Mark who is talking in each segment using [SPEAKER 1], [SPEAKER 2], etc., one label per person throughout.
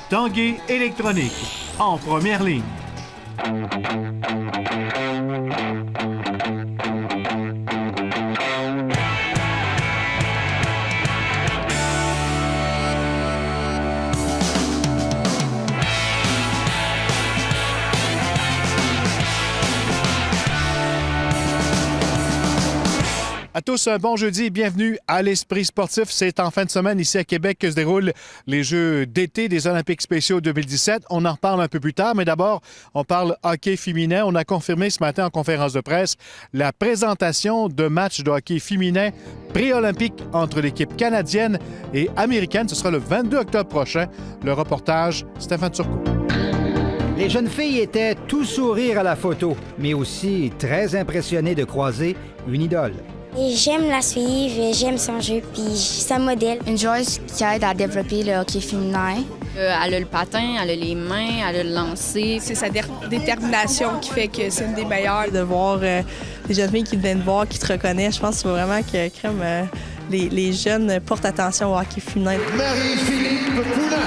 [SPEAKER 1] Tanguay Électronique, en première ligne. À tous, un bon jeudi et bienvenue à l'Esprit sportif. C'est en fin de semaine ici à Québec que se déroulent les Jeux d'été des Olympiques spéciaux 2017. On en reparle un peu plus tard, mais d'abord, on parle hockey féminin. On a confirmé ce matin en conférence de presse la présentation de matchs de hockey féminin pré-olympique entre l'équipe canadienne et américaine. Ce sera le 22 octobre prochain. Le reportage, Stéphane Turcot.
[SPEAKER 2] Les jeunes filles étaient tout sourire à la photo, mais aussi très impressionnées de croiser une idole.
[SPEAKER 3] Et j'aime la suivre, j'aime son jeu, puis sa modèle.
[SPEAKER 4] Une joueuse qui aide à développer le hockey féminin. Elle a le patin, elle a les mains, elle a le lancer.
[SPEAKER 5] C'est sa détermination qui fait que c'est une des meilleures. De voir les jeunes filles qui viennent te voir, qui te reconnaissent, je pense vraiment que crème, les jeunes portent attention au hockey féminin.
[SPEAKER 6] Marie-Philippe Poulin.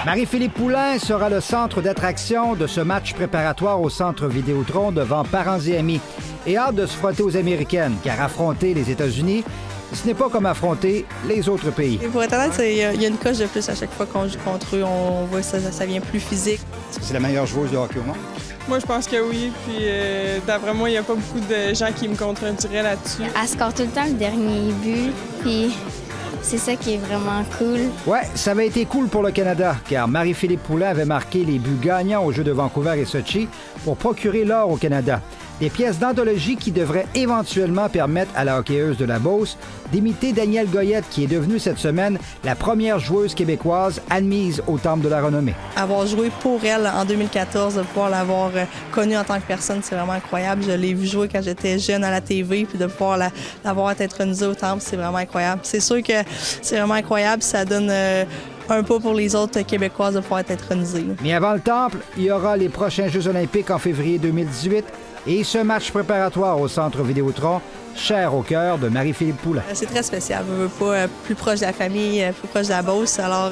[SPEAKER 2] Marie-Philippe Poulin sera le centre d'attraction de ce match préparatoire au Centre Vidéotron devant parents et amis. Et hâte de se frotter aux Américaines, car affronter les États-Unis, ce n'est pas comme affronter les autres pays.
[SPEAKER 5] Et pour être honnête, il y a une coche de plus à chaque fois qu'on joue contre eux. On voit que ça vient plus physique.
[SPEAKER 2] Est-ce que c'est la meilleure joueuse de hockey au monde?
[SPEAKER 7] Moi, je pense que oui. Puis, d'après moi, il n'y a pas beaucoup de gens qui me contrediraient là-dessus.
[SPEAKER 3] Elle score tout le temps le dernier but, puis c'est ça qui est vraiment cool.
[SPEAKER 2] Ouais, ça avait été cool pour le Canada, car Marie-Philippe Poulin avait marqué les buts gagnants aux Jeux de Vancouver et Sochi pour procurer l'or au Canada. Des pièces d'anthologie qui devraient éventuellement permettre à la hockeyeuse de la Beauce d'imiter Danielle Goyette, qui est devenue cette semaine la première joueuse québécoise admise au Temple de la Renommée.
[SPEAKER 5] Avoir joué pour elle en 2014, de pouvoir l'avoir connue en tant que personne, c'est vraiment incroyable. Je l'ai vue jouer quand j'étais jeune à la TV, puis de pouvoir l'avoir été intronisée au Temple, c'est vraiment incroyable. C'est sûr que c'est vraiment incroyable, ça donne un pas pour les autres Québécoises de pouvoir être intronisées.
[SPEAKER 2] Mais avant le Temple, il y aura les prochains Jeux olympiques en février 2018 et ce match préparatoire au Centre Vidéotron, cher au cœur de Marie-Philippe Poulin.
[SPEAKER 5] C'est très spécial. Je veux pas plus proche de la famille, plus proche de la Beauce. Alors,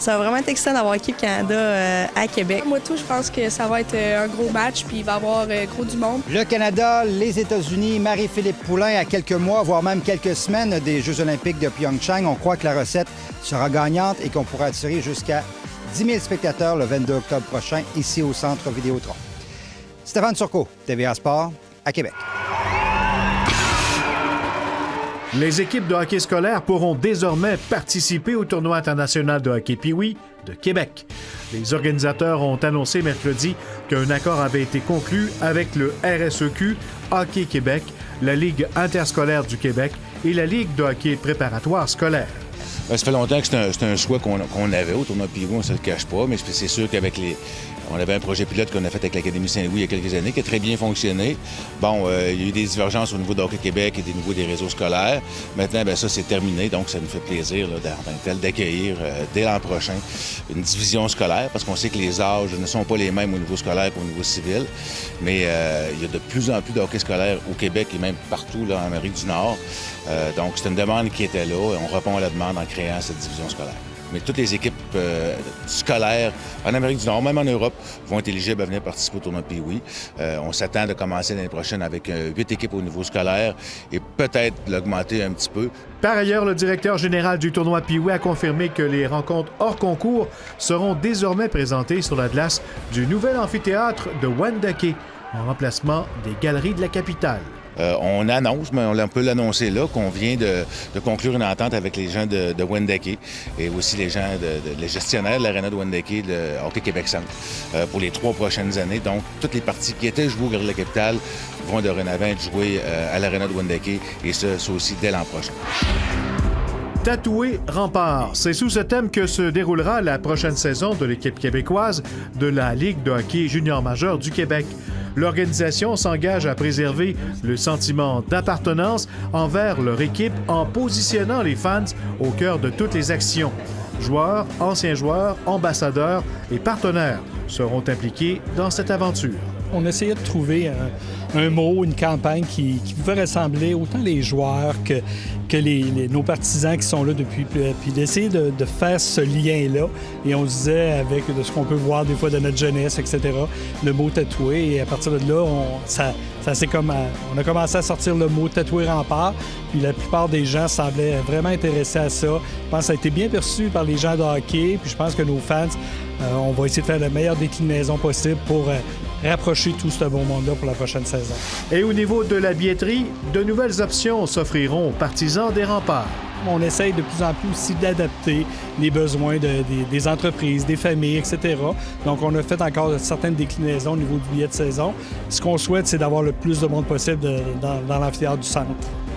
[SPEAKER 5] ça va vraiment être excitant d'avoir l'équipe Canada à Québec.
[SPEAKER 8] Moi, tout, je pense que ça va être un gros match, puis il va y avoir gros du monde.
[SPEAKER 2] Le Canada, les États-Unis, Marie-Philippe Poulin à quelques mois, voire même quelques semaines des Jeux olympiques de Pyeongchang. On croit que la recette sera gagnante et qu'on pourra attirer jusqu'à 10 000 spectateurs le 22 octobre prochain ici au Centre Vidéotron. Stéphane Turcot, TVA Sport, à Québec.
[SPEAKER 1] Les équipes de hockey scolaire pourront désormais participer au tournoi international de hockey Pee-Wee de Québec. Les organisateurs ont annoncé mercredi qu'un accord avait été conclu avec le RSEQ, Hockey Québec, la Ligue interscolaire du Québec et la Ligue de hockey préparatoire scolaire.
[SPEAKER 9] Ça fait longtemps que c'est un souhait qu'on avait au tournoi Pee-Wee, on ne se le cache pas, mais c'est sûr qu'avec on avait un projet pilote qu'on a fait avec l'Académie Saint-Louis il y a quelques années qui a très bien fonctionné. Bon, il y a eu des divergences au niveau de Hockey Québec et au niveau des réseaux scolaires. Maintenant, ça, c'est terminé, donc ça nous fait plaisir d'accueillir dès l'an prochain une division scolaire, parce qu'on sait que les âges ne sont pas les mêmes au niveau scolaire qu'au niveau civil, mais il y a de plus en plus de hockey scolaire au Québec et même partout là, en Amérique du Nord. Donc, c'est une demande qui était là et on répond à la demande en créant cette division scolaire. Mais toutes les équipes scolaires en Amérique du Nord, même en Europe, vont être éligibles à venir participer au tournoi Pee-Wee. On s'attend de commencer l'année prochaine avec 8 équipes au niveau scolaire et peut-être l'augmenter un petit peu.
[SPEAKER 1] Par ailleurs, le directeur général du tournoi Pee-Wee a confirmé que les rencontres hors concours seront désormais présentées sur la glace du nouvel amphithéâtre de Wendake, en remplacement des galeries de la capitale.
[SPEAKER 9] On annonce, mais on peut l'annoncer là, qu'on vient de conclure une entente avec les gens de Wendake et aussi les gens, les gestionnaires de l'aréna de Wendake, de Hockey Québec Centre, pour les 3 prochaines années. Donc, toutes les parties qui étaient jouées au Galerie de la Capitale vont dorénavant être jouées à l'aréna de Wendake et ça aussi dès l'an prochain.
[SPEAKER 1] Tatoué rempart, c'est sous ce thème que se déroulera la prochaine saison de l'équipe québécoise de la Ligue de hockey junior majeur du Québec. L'organisation s'engage à préserver le sentiment d'appartenance envers leur équipe en positionnant les fans au cœur de toutes les actions. Joueurs, anciens joueurs, ambassadeurs et partenaires seront impliqués dans cette aventure.
[SPEAKER 10] On essayait de trouver un mot, une campagne qui pouvait rassembler autant les joueurs que nos partisans qui sont là depuis, puis d'essayer de faire ce lien-là. Et on se disait, avec de ce qu'on peut voir des fois de notre jeunesse, etc., le mot tatoué. Et à partir de là, on a commencé à sortir le mot tatoué rempart. Puis la plupart des gens semblaient vraiment intéressés à ça. Je pense que ça a été bien perçu par les gens de hockey. Puis je pense que nos fans, on va essayer de faire la meilleure déclinaison possible pour rapprocher tout ce beau monde-là pour la prochaine saison.
[SPEAKER 1] Et au niveau de la billetterie, de nouvelles options s'offriront aux partisans des remparts.
[SPEAKER 10] On essaye de plus en plus aussi d'adapter les besoins des entreprises, des familles, etc. Donc, on a fait encore certaines déclinaisons au niveau du billet de saison. Ce qu'on souhaite, c'est d'avoir le plus de monde possible dans l'amphithéâtre du centre.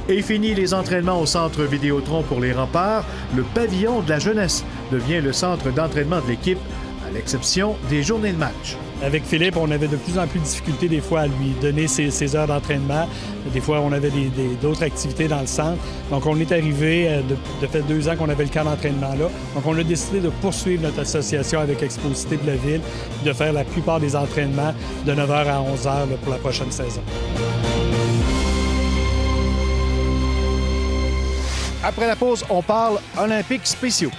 [SPEAKER 1] Et fini les entraînements au centre Vidéotron pour les remparts, le pavillon de la jeunesse devient le centre d'entraînement de l'équipe, à l'exception des journées de match.
[SPEAKER 10] Avec Philippe, on avait de plus en plus de difficultés des fois à lui donner ses heures d'entraînement. Des fois, on avait d'autres activités dans le centre. Donc, on est arrivé, de fait 2 ans qu'on avait le camp d'entraînement là. Donc, on a décidé de poursuivre notre association avec Exposité de la Ville, de faire la plupart des entraînements de 9h à 11h là, pour la prochaine saison.
[SPEAKER 1] Après la pause, on parle Olympiques spéciaux.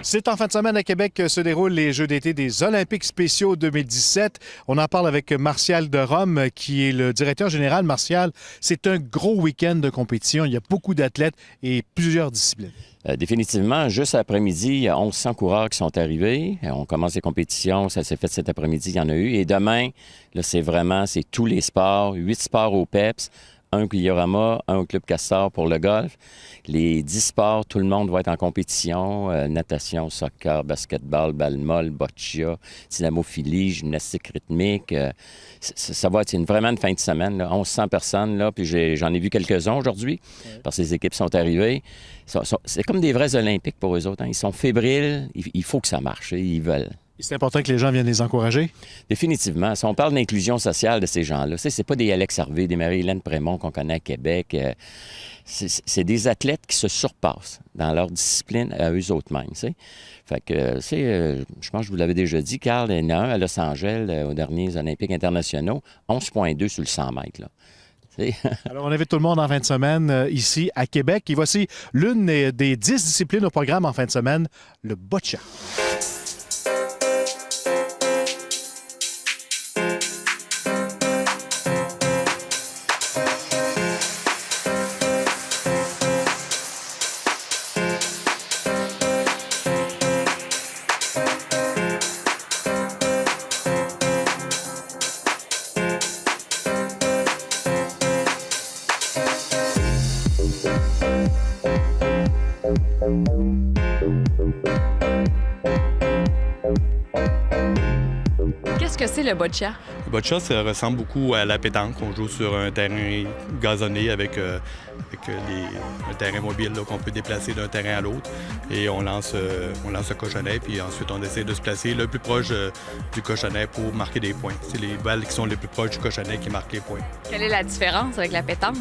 [SPEAKER 1] C'est en fin de semaine à Québec que se déroulent les Jeux d'été des Olympiques spéciaux 2017. On en parle avec Martial de Rome, qui est le directeur général. Martial, c'est un gros week-end de compétition. Il y a beaucoup d'athlètes et plusieurs disciplines.
[SPEAKER 11] Définitivement, juste après-midi, il y a 1100 coureurs qui sont arrivés. On commence les compétitions, ça s'est fait cet après-midi, il y en a eu. Et demain, là, c'est tous les sports, 8 sports au PEPS, un au Guillorama, un au Club Castor pour le golf. Les 10 sports, tout le monde va être en compétition. Natation, soccer, basketball, balle molle, boccia, dynamophilie, gymnastique rythmique. Ça va être vraiment une fin de semaine. Là. 1100 personnes, là, puis j'en ai vu quelques-uns aujourd'hui, parce que les équipes sont arrivées. C'est comme des vrais Olympiques pour eux autres. Hein. Ils sont fébriles, il faut que ça marche, ils veulent.
[SPEAKER 1] C'est important que les gens viennent les encourager?
[SPEAKER 11] Définitivement. Si on parle d'inclusion sociale de ces gens-là, c'est pas des Alex Harvey, des Marie-Hélène Prémont qu'on connaît à Québec. C'est des athlètes qui se surpassent dans leur discipline à eux autres mêmes. T'sais. Fait que, je pense que je vous l'avais déjà dit, Carl, il y en a un à Los Angeles, aux derniers Olympiques internationaux, 11,2 sur le 100 mètres. Là.
[SPEAKER 1] Alors, on invite tout le monde en fin de semaine ici à Québec. Et voici l'une des 10 disciplines au programme en fin de semaine, le boccia.
[SPEAKER 12] Qu'est-ce que c'est le boccia?
[SPEAKER 13] Le boccia, ça ressemble beaucoup à la pétanque. On joue sur un terrain gazonné avec un terrain mobile qu'on peut déplacer d'un terrain à l'autre. Et on lance un cochonnet, puis ensuite on essaie de se placer le plus proche du cochonnet pour marquer des points. C'est les balles qui sont les plus proches du cochonnet qui marquent les points.
[SPEAKER 12] Quelle est la différence avec la pétanque?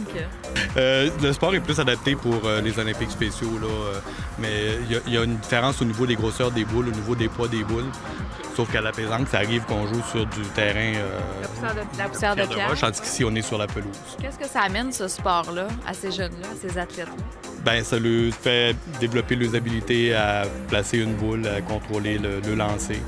[SPEAKER 13] Le sport est plus adapté pour les Olympiques spéciaux, là, mais il y a une différence au niveau des grosseurs des boules, au niveau des poids des boules. Sauf qu'à la pétanque, ça arrive qu'on joue sur du terrain
[SPEAKER 12] la poussière de pierre.
[SPEAKER 13] Tandis qu'ici, on est sur la pelouse.
[SPEAKER 12] Qu'est-ce que ça amène, ce sport-là, à ces jeunes-là, à ces athlètes-là?
[SPEAKER 13] Bien, ça leur fait développer leurs habiletés à placer une boule, à contrôler le lancer,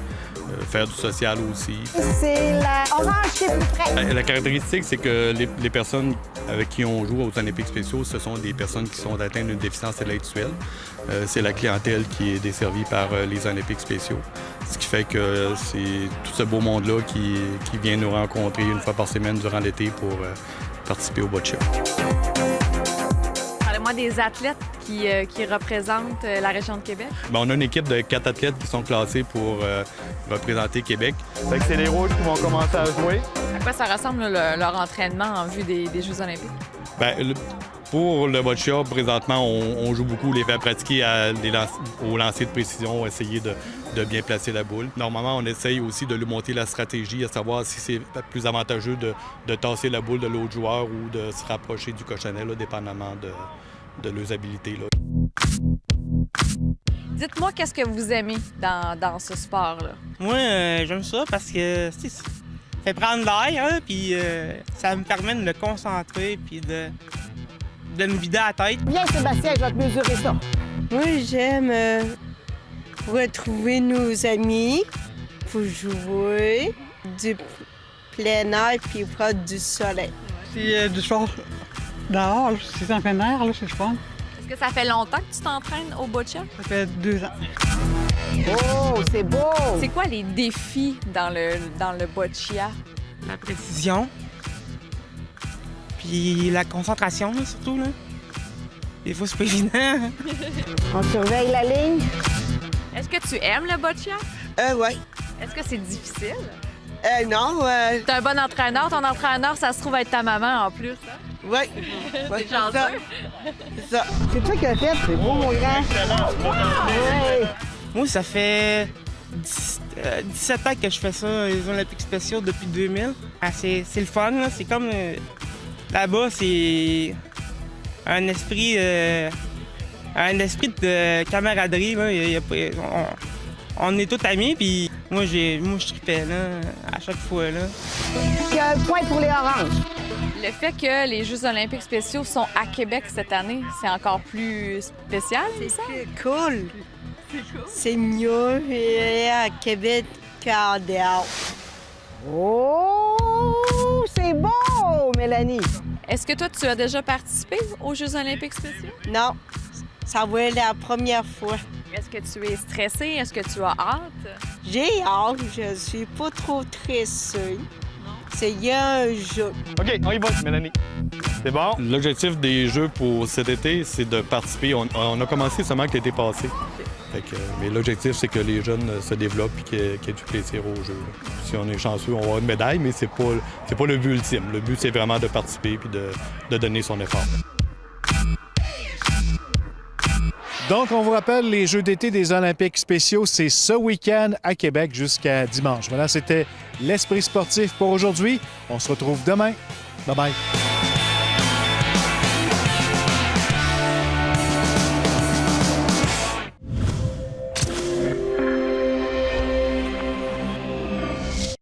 [SPEAKER 13] faire du social aussi.
[SPEAKER 14] C'est la orange qui est plus près.
[SPEAKER 13] La caractéristique, c'est que les personnes avec qui on joue aux Olympiques spéciaux, ce sont des personnes qui sont atteintes d'une déficience intellectuelle. C'est la clientèle qui est desservie par les Olympiques spéciaux. Ce qui fait que c'est tout ce beau monde-là qui vient nous rencontrer une fois par semaine durant l'été pour participer au boccia.
[SPEAKER 12] Parlez-moi des athlètes qui représentent la région de Québec.
[SPEAKER 13] Bien, on a une équipe de 4 athlètes qui sont classés pour représenter Québec. Fait que c'est les Rouges qui vont commencer à jouer.
[SPEAKER 12] À quoi ça ressemble leur entraînement en vue des Jeux olympiques?
[SPEAKER 13] Bien, pour le boccia, présentement, on joue beaucoup les faire pratiquer au lancer de précision, essayer de bien placer la boule. Normalement, on essaye aussi de lui monter la stratégie, à savoir si c'est plus avantageux de tasser la boule de l'autre joueur ou de se rapprocher du cochonnet, là, dépendamment de leurs habiletés. Là.
[SPEAKER 12] Dites-moi qu'est-ce que vous aimez dans ce sport-là.
[SPEAKER 15] Moi, j'aime ça parce que ça fait prendre l'air, hein, puis ça me permet de me concentrer puis de me vider la tête.
[SPEAKER 14] Viens, Sébastien, je vais te mesurer ça.
[SPEAKER 16] Moi, j'aime retrouver nos amis pour jouer, du plein air puis prendre du soleil.
[SPEAKER 17] C'est du sport dehors, c'est en plein air, là, c'est fun.
[SPEAKER 12] Est-ce que ça fait longtemps que tu t'entraînes au boccia?
[SPEAKER 17] Ça fait 2 ans.
[SPEAKER 14] Oh, c'est beau!
[SPEAKER 12] C'est quoi les défis dans le boccia?
[SPEAKER 15] La précision, puis la concentration, là, surtout. Là. Des fois, c'est pas évident.
[SPEAKER 14] On surveille la ligne.
[SPEAKER 12] Est-ce que tu aimes le boccia?
[SPEAKER 16] Ouais.
[SPEAKER 12] Est-ce que c'est difficile?
[SPEAKER 16] Non.
[SPEAKER 12] T'es un bon entraîneur. Ton entraîneur, ça se trouve être ta maman en plus. Hein?
[SPEAKER 16] Oui.
[SPEAKER 12] C'est chanceux.
[SPEAKER 16] C'est ça.
[SPEAKER 14] C'est toi qui as fait, c'est beau, mon grand. Ouais.
[SPEAKER 15] Moi, ça fait 17 ans que je fais ça, les Olympiques spéciaux, depuis 2000. Ah, c'est le fun, là. C'est comme... là-bas, c'est un esprit de camaraderie, là. On est tous amis, puis moi, je tripais, là, à chaque fois, là.
[SPEAKER 14] Il y a un point pour les oranges.
[SPEAKER 12] Le fait que les Jeux olympiques spéciaux sont à Québec cette année, c'est encore plus spécial, c'est ça?
[SPEAKER 16] C'est cool. C'est mieux à Québec qu'en dehors.
[SPEAKER 14] Oh, c'est beau, Mélanie.
[SPEAKER 12] Est-ce que toi, tu as déjà participé aux Jeux olympiques spéciaux?
[SPEAKER 16] Non, ça va être la première fois.
[SPEAKER 12] Est-ce que tu es stressée? Est-ce que tu as hâte?
[SPEAKER 16] J'ai hâte, je suis pas trop stressée. C'est un jeu.
[SPEAKER 13] OK, on y va, Mélanie. C'est bon? L'objectif des Jeux pour cet été, c'est de participer. On a commencé seulement l'été passé. Mais l'objectif, c'est que les jeunes se développent et qu'il y ait du plaisir aux Jeux. Si on est chanceux, on va avoir une médaille, mais c'est pas le but ultime. Le but, c'est vraiment de participer et de donner son effort.
[SPEAKER 1] Donc, on vous rappelle, les Jeux d'été des Olympiques spéciaux, c'est ce week-end à Québec jusqu'à dimanche. Voilà, c'était l'Esprit sportif pour aujourd'hui. On se retrouve demain. Bye-bye.